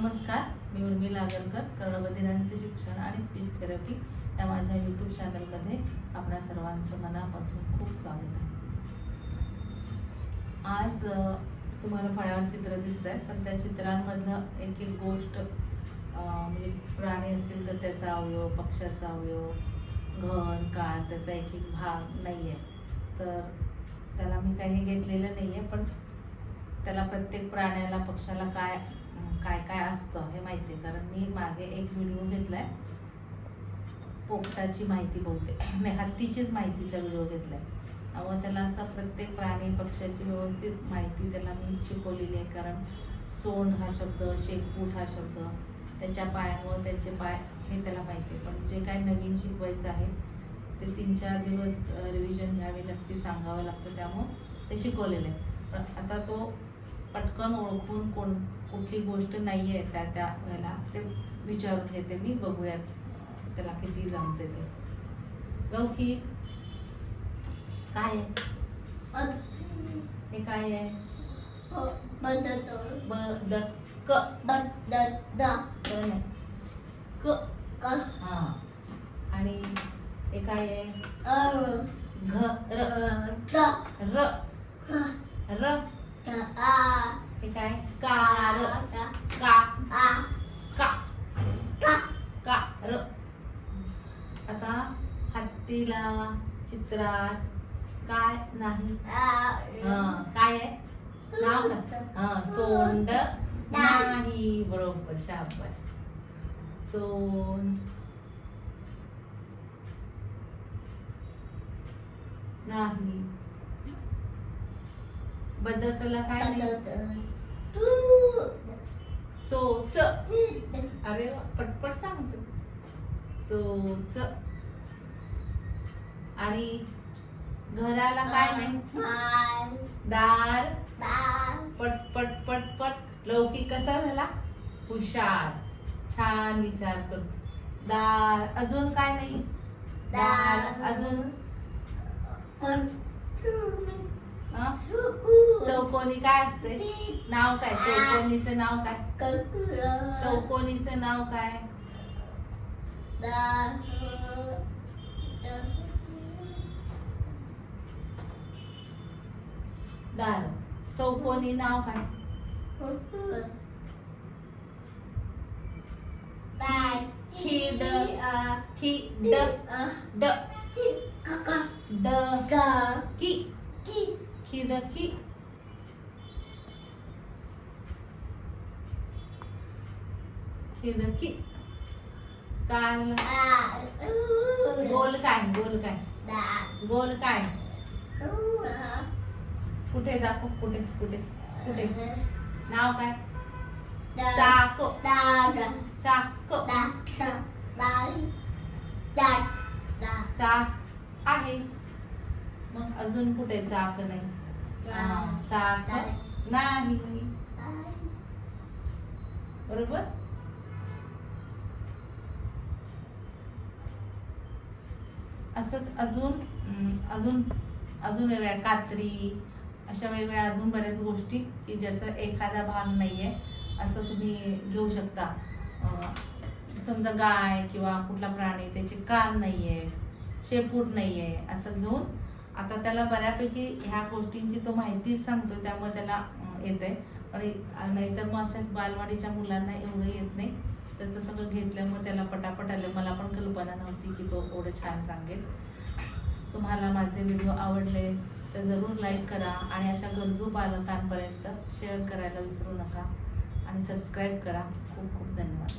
नमस्कार, मी उर्मिला आगरकर, कर्णबधिरांचे शिक्षण आणि स्पीच थेरपी या माझ्या यूट्यूब चॅनलमध्ये आपणा सर्वांचं मनापासून खूप स्वागत आहे. आज तुम्हाला फळ्यावर चित्र दिसत आहे, तर त्या चित्रांमधलं एक एक गोष्ट म्हणजे प्राणी असेल तर त्याचा अवयव, पक्षाचा अवयव, घन, कान, त्याचा एक एक भाग नाही आहे. तर त्याला मी काही घेतलेलं नाही आहे, पण त्याला प्रत्येक प्राण्याला, पक्षाला काय काय काय असतं हे माहिती आहे. कारण मी मागे एक व्हिडिओ घेतलाय, पोपटाची माहिती, बहुतेक नाही हत्तीचीच माहितीचा व्हिडिओ घेतलाय. व त्याला असं प्रत्येक प्राणी पक्षाची व्यवस्थित माहिती त्याला मी शिकवलेली आहे. कारण सोंड हा शब्द, शेपूट हा शब्द, त्याच्या पायांवर त्याचे पाय हे त्याला माहिती आहे. पण जे काय नवीन शिकवायचं आहे ते 3-4 दिवस रिव्हिजन घ्यावी लागते, सांगावं लागतं, त्यामुळं ते शिकवलेलं आहे. पण आता तो पटकन ओळखून कुठली गोष्ट नाही आहे त्या वेळेला ते विचारून घेते मी, बघूयात त्याला किती जमते ते. लौकी काय आहे? हे काय आहे? बदक. क. हा. आणि हे काय आहे? र. र. हे काय? कार. कार. आता हत्तीला चित्रात काय नाही? काय आहे? नाव काय? सोंड नाही. बरोबर, शाबास. सोंड नाही. बदकला काय नाही? चोच. अरे पटपट सांगतो. चोच. आणि घराला काय नाही? दार. पटपट पटपट. लौकिक कसा झाला? हुशार, छान विचार करतो. दार. अजून काय नाही? दार. अजून चौकोनी काय असते? नाव काय? चौकोनीचं नाव काय? चौकोनीचं नाव काय? दार. चौकोनी नाव काय? खिड. खिड. ड. ड. की. खिडकी. खिडकी. काल. गोल काय? गोल काय? गोल काय? कुठे दाखव? कुठे कुठे कुठे? नाव काय? चाक. चाक. चाक आहे. मग अजून कुठे चाक नाही? चाक नाही. बरोबर. असंच अजून अजून अजून वेगळ्या कात्री, अशा वेगवेगळ्या अजून बऱ्याच गोष्टी की ज्याचा एखादा भाग नाहीये असं तुम्ही घेऊ शकता. समजा गाय किंवा कुठला प्राणी, त्याचे कान नाहीये, शेपूट नाहीये, असं घेऊन आता त्याला बऱ्यापैकी ह्या गोष्टींची तो माहितीच सांगतो, त्यामुळे त्याला येतंय. पण नाहीतर मग अशा बालवाडीच्या मुलांना एवढं येत नाही. त्याचं सगळं घेतल्यामुळे त्याला पटापट आलं. मला पण कल्पना नव्हती की तो एवढं छान सांगेल. तुम्हाला माझे व्हिडिओ आवडले तर जरूर लाईक करा आणि अशा गरजू पालकांपर्यंत शेअर करायला विसरू नका आणि सबस्क्राईब करा. खूप खूप धन्यवाद.